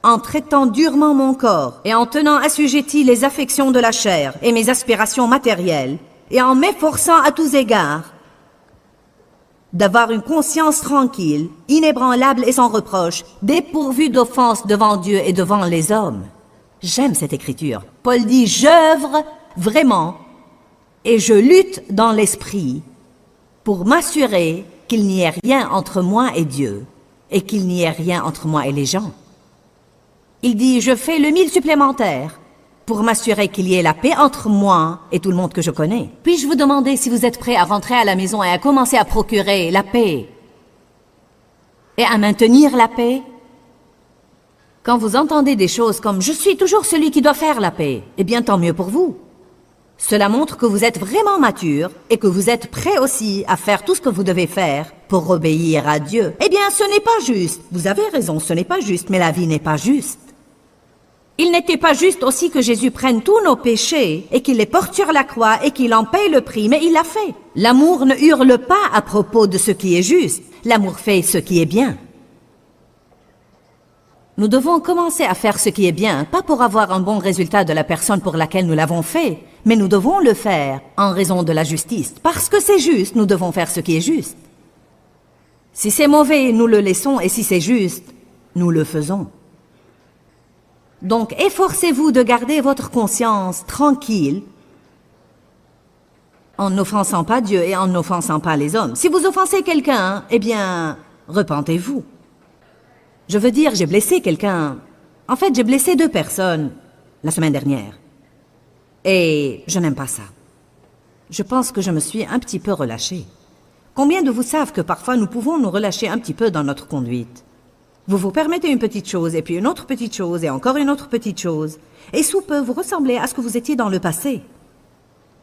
en traitant durement mon corps et en tenant assujettis les affections de la chair et mes aspirations matérielles, et en m'efforçant à tous égards d'avoir une conscience tranquille, inébranlable et sans reproche, dépourvue d'offense devant Dieu et devant les hommes. » J'aime cette écriture. Paul dit, j'œuvre vraiment et je lutte dans l'esprit pour m'assurer qu'il n'y ait rien entre moi et Dieu et qu'il n'y ait rien entre moi et les gens. Il dit, je fais le 1000 supplémentaire pour m'assurer qu'il y ait la paix entre moi et tout le monde que je connais. Puis-je vous demander si vous êtes prêt à rentrer à la maison et à commencer à procurer la paix et à maintenir la paix? Quand vous entendez des choses comme « Je suis toujours celui qui doit faire la paix », eh bien tant mieux pour vous. Cela montre que vous êtes vraiment mature et que vous êtes prêt aussi à faire tout ce que vous devez faire pour obéir à Dieu. Eh bien, ce n'est pas juste. Vous avez raison, ce n'est pas juste, mais la vie n'est pas juste. Il n'était pas juste aussi que Jésus prenne tous nos péchés et qu'il les porte sur la croix et qu'il en paye le prix, mais il l'a fait. L'amour ne hurle pas à propos de ce qui est juste. L'amour fait ce qui est bien. Nous devons commencer à faire ce qui est bien, pas pour avoir un bon résultat de la personne pour laquelle nous l'avons fait, mais nous devons le faire en raison de la justice. Parce que c'est juste, nous devons faire ce qui est juste. Si c'est mauvais, nous le laissons, et si c'est juste, nous le faisons. Donc, efforcez-vous de garder votre conscience tranquille en n'offensant pas Dieu et en n'offensant pas les hommes. Si vous offensez quelqu'un, eh bien, repentez-vous. Je veux dire, j'ai blessé quelqu'un. En fait, j'ai blessé 2 personnes la semaine dernière. Et je n'aime pas ça. Je pense que je me suis un petit peu relâchée. Combien de vous savent que parfois nous pouvons nous relâcher un petit peu dans notre conduite? Vous vous permettez une petite chose, et puis une autre petite chose, et encore une autre petite chose. Et sous peu, vous ressemblez à ce que vous étiez dans le passé.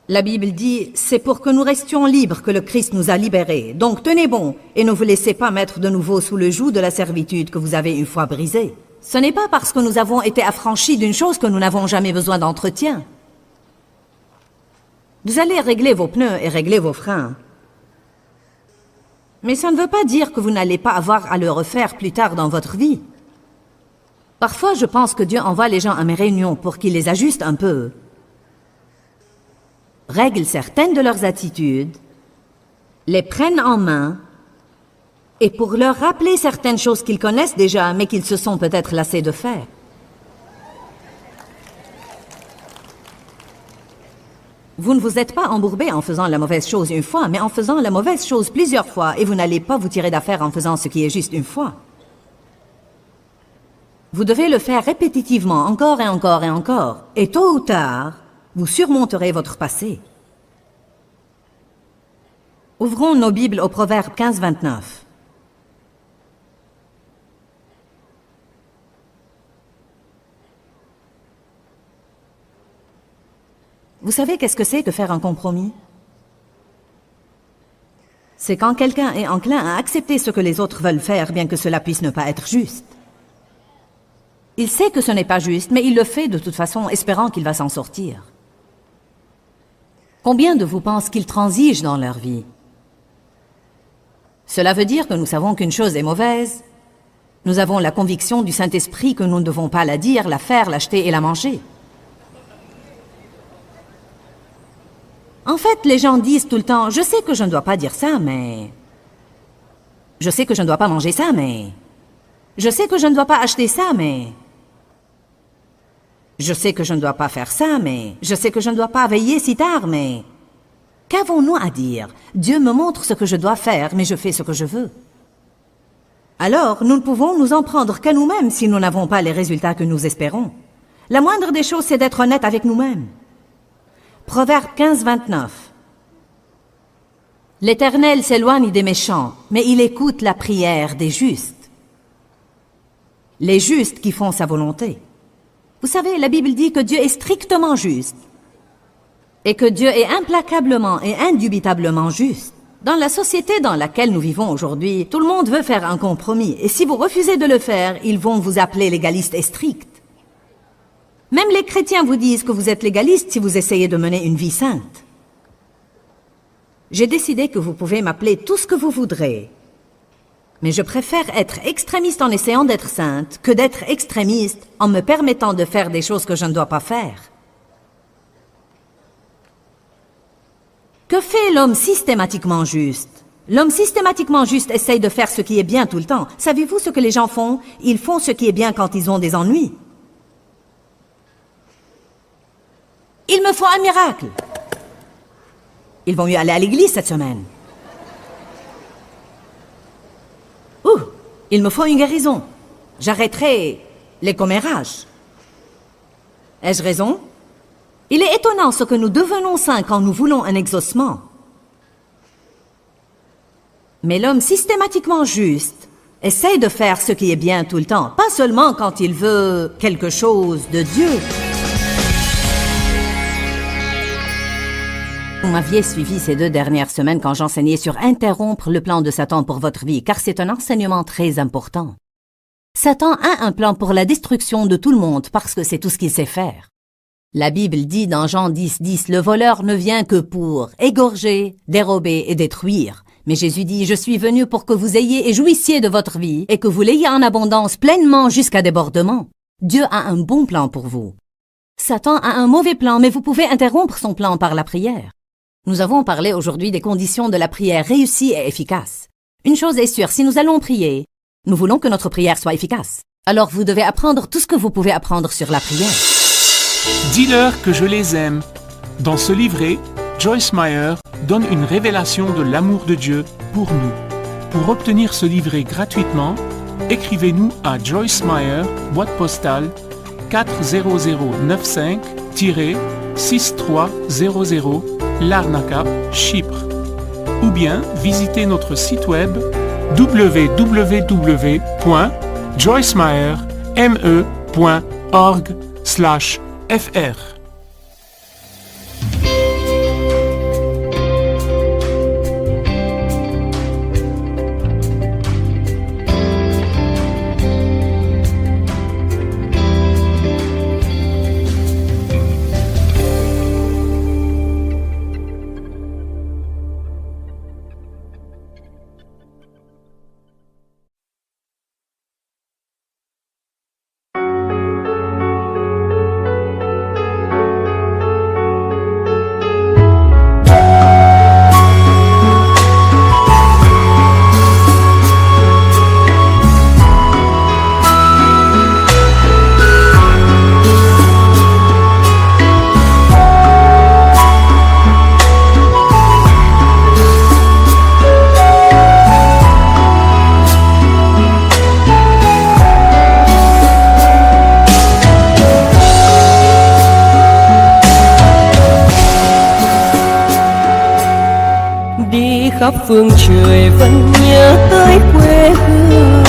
La Bible dit, c'est pour que nous restions libres que le Christ nous a libérés. Donc tenez bon, et ne vous laissez pas mettre de nouveau sous le joug de la servitude que vous avez une fois brisée. Ce n'est pas parce que nous avons été affranchis d'une chose que nous n'avons jamais besoin d'entretien. Vous allez régler vos pneus et régler vos freins. Mais ça ne veut pas dire que vous n'allez pas avoir à le refaire plus tard dans votre vie. Parfois, je pense que Dieu envoie les gens à mes réunions pour qu'ils les ajustent un peu, règlent certaines de leurs attitudes, les prennent en main, et pour leur rappeler certaines choses qu'ils connaissent déjà, mais qu'ils se sont peut-être lassés de faire. Vous ne vous êtes pas embourbé en faisant la mauvaise chose une fois, mais en faisant la mauvaise chose plusieurs fois, et vous n'allez pas vous tirer d'affaire en faisant ce qui est juste une fois. Vous devez le faire répétitivement, encore et encore et encore, et tôt ou tard, vous surmonterez votre passé. Ouvrons nos Bibles au Proverbe 15, 29. Vous savez qu'est-ce que c'est que faire un compromis? C'est quand quelqu'un est enclin à accepter ce que les autres veulent faire, bien que cela puisse ne pas être juste. Il sait que ce n'est pas juste, mais il le fait de toute façon, espérant qu'il va s'en sortir. Combien de vous pensent qu'ils transigent dans leur vie? Cela veut dire que nous savons qu'une chose est mauvaise. Nous avons la conviction du Saint-Esprit que nous ne devons pas la dire, la faire, l'acheter et la manger. En fait, les gens disent tout le temps, je sais que je ne dois pas dire ça, mais... Je sais que je ne dois pas manger ça, mais... Je sais que je ne dois pas acheter ça, mais... Je sais que je ne dois pas faire ça, mais... Je sais que je ne dois pas veiller si tard, mais... Qu'avons-nous à dire? Dieu me montre ce que je dois faire, mais je fais ce que je veux. Alors, nous ne pouvons nous en prendre qu'à nous-mêmes si nous n'avons pas les résultats que nous espérons. La moindre des choses, c'est d'être honnête avec nous-mêmes. Proverbe 15, 29. L'Éternel s'éloigne des méchants, mais il écoute la prière des justes. Les justes qui font sa volonté. Vous savez, la Bible dit que Dieu est strictement juste et que Dieu est implacablement et indubitablement juste. Dans la société dans laquelle nous vivons aujourd'hui, tout le monde veut faire un compromis et si vous refusez de le faire, ils vont vous appeler légaliste et strict. Même les chrétiens vous disent que vous êtes légaliste si vous essayez de mener une vie sainte. J'ai décidé que vous pouvez m'appeler tout ce que vous voudrez. Mais je préfère être extrémiste en essayant d'être sainte que d'être extrémiste en me permettant de faire des choses que je ne dois pas faire. Que fait l'homme systématiquement juste? L'homme systématiquement juste essaye de faire ce qui est bien tout le temps. Savez-vous ce que les gens font? Ils font ce qui est bien quand ils ont des ennuis. Il me faut un miracle. Ils vont mieux aller à l'église cette semaine. Il me faut une guérison. J'arrêterai les commérages. Ai-je raison? Il est étonnant ce que nous devenons saints quand nous voulons un exaucement. Mais l'homme systématiquement juste essaye de faire ce qui est bien tout le temps, pas seulement quand il veut quelque chose de Dieu. Vous m'aviez suivi ces 2 dernières semaines quand j'enseignais sur interrompre le plan de Satan pour votre vie, car c'est un enseignement très important. Satan a un plan pour la destruction de tout le monde parce que c'est tout ce qu'il sait faire. La Bible dit dans Jean 10, 10, le voleur ne vient que pour égorger, dérober et détruire. Mais Jésus dit, je suis venu pour que vous ayez et jouissiez de votre vie et que vous l'ayez en abondance pleinement jusqu'à débordement. Dieu a un bon plan pour vous. Satan a un mauvais plan, mais vous pouvez interrompre son plan par la prière. Nous avons parlé aujourd'hui des conditions de la prière réussie et efficace. Une chose est sûre, si nous allons prier, nous voulons que notre prière soit efficace. Alors vous devez apprendre tout ce que vous pouvez apprendre sur la prière. Dis-leur que je les aime. Dans ce livret, Joyce Meyer donne une révélation de l'amour de Dieu pour nous. Pour obtenir ce livret gratuitement, écrivez-nous à Joyce Meyer, boîte postale 40095-6300 Larnaca, Chypre. Ou bien visitez notre site web www.joycemeyerme.org/fr. khắp phương trời vẫn nhớ tới quê hương.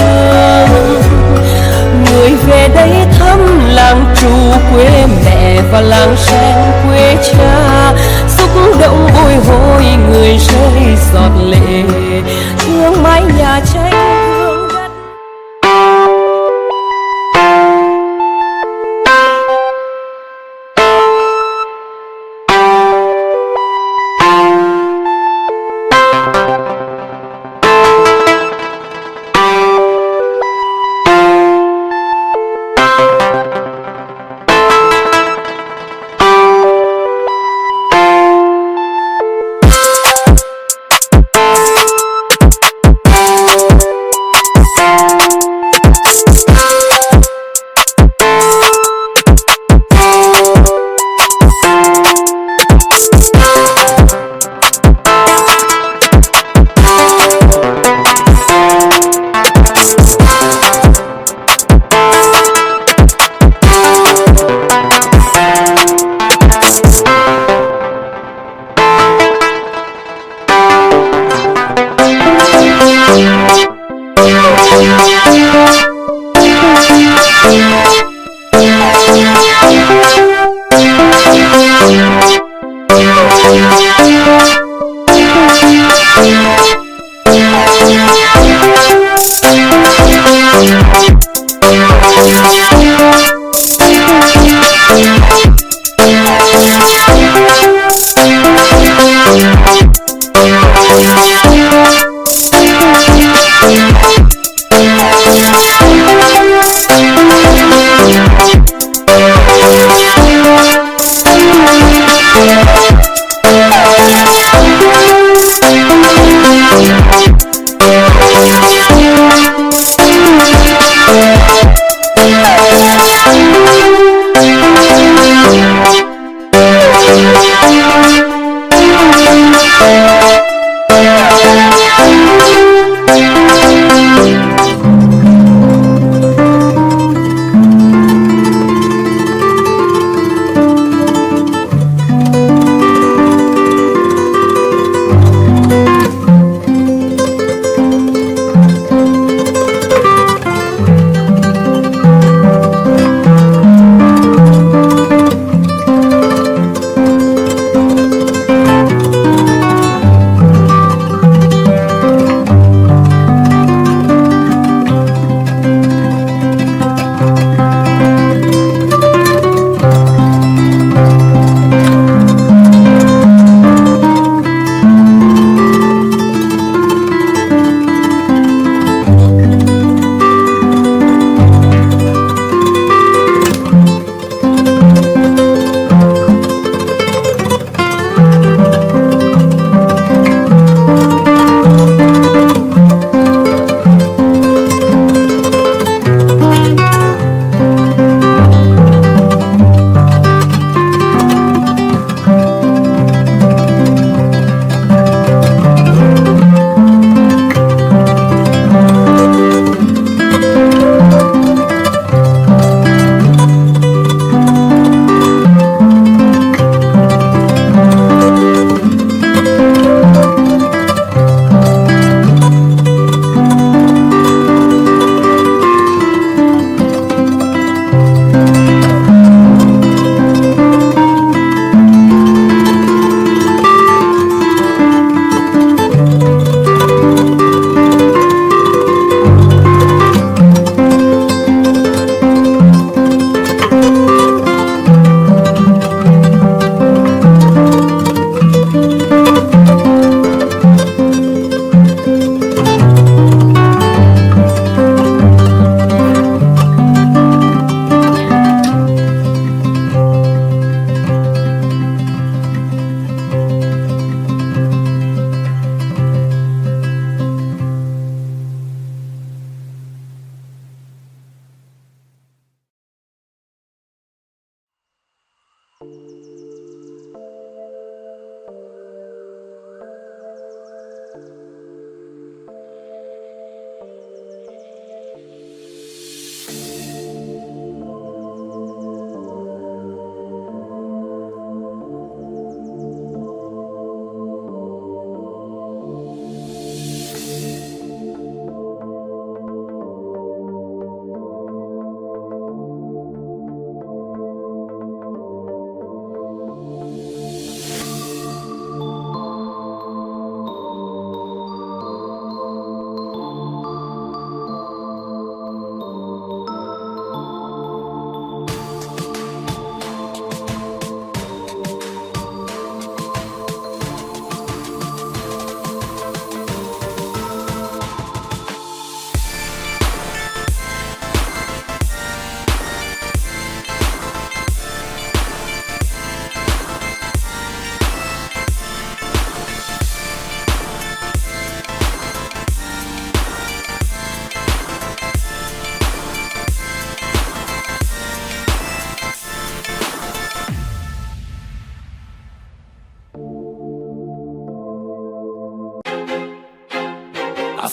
Người về đây thăm làng trù quê mẹ và làng sen quê cha.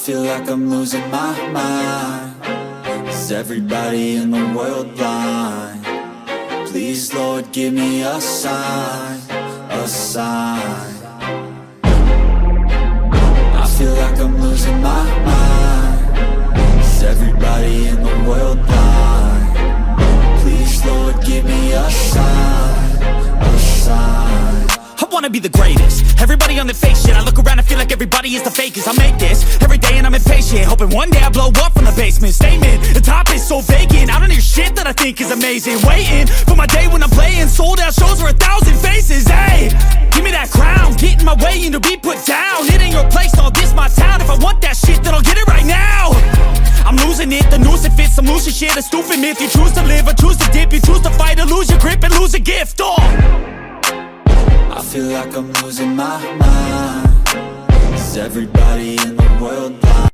feel like I'm losing my mind. Is everybody in the world blind? Please, Lord, give me a sign, a sign. I feel like I'm losing my mind. Is everybody in the world blind? Please, Lord, give me a sign, a sign. I wanna be the greatest. Everybody on the fake shit. I look around and feel like everybody is the fakest. I make this every day and I'm impatient, hoping one day I blow up from the basement. Statement, the top is so vacant. I don't hear shit that I think is amazing. Waiting for my day when I'm playing sold out shows for 1,000 faces. Hey, give me that crown, get in my way and to be put down. It ain't your place, no, this my town. If I want that shit, then I'll get it right now. I'm losing it, the noose it fits. Some losing shit, a stupid myth. You choose to live or choose to dip. You choose to fight or lose your grip and lose a gift. Oh, I feel like I'm losing my mind. Is everybody in the world blind?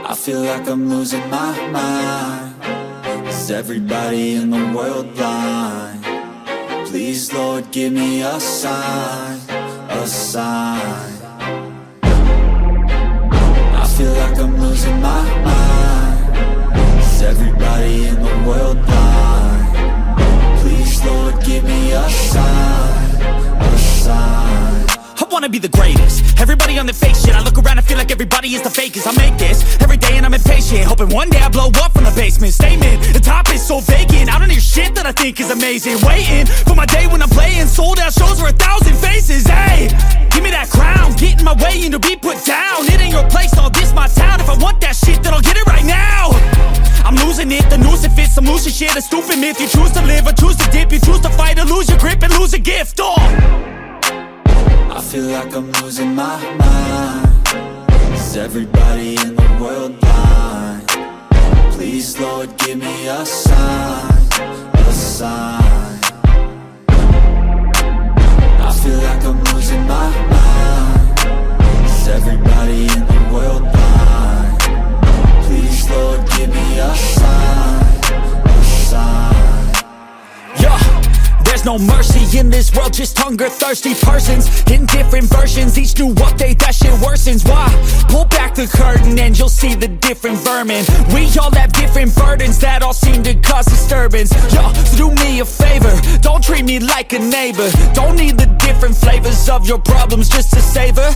I feel like I'm losing my mind. Is everybody in the world blind? Please, Lord, give me a sign, a sign. I feel like I'm losing my mind. Is everybody in the world blind? Please, Lord, give me a sign, a sign. I wanna be the greatest. Everybody on the fake shit. I look around and feel like everybody is the fakest. I make this every day and I'm impatient, hoping one day I blow up from the basement. Statement, the top is so vacant. I don't hear shit that I think is amazing. Waiting for my day when I'm playing sold out shows for 1,000 faces. Hey, give me that crown, get in my way and to be put down. It ain't your place, no, this my town. If I want that shit, then I'll get it right now. I'm losing it, the noose it fits. Some losing shit, a stupid myth. You choose to live or choose to dip. You choose to fight or lose your grip and lose a gift. Oh, I feel like I'm losing my mind. Is everybody in the world blind? Please, Lord, give me a sign, a sign. I feel like I'm losing my mind. Is everybody in the world blind? Please, Lord, give me a sign, a sign. yeah. There's no mercy in this world, just hunger-thirsty persons in different versions, each new update, that shit worsens. Why? Pull back the curtain and you'll see the different vermin. We all have different burdens that all seem to cause disturbance. Yo, so do me a favor, don't treat me like a neighbor. Don't need the different flavors of your problems just to savor.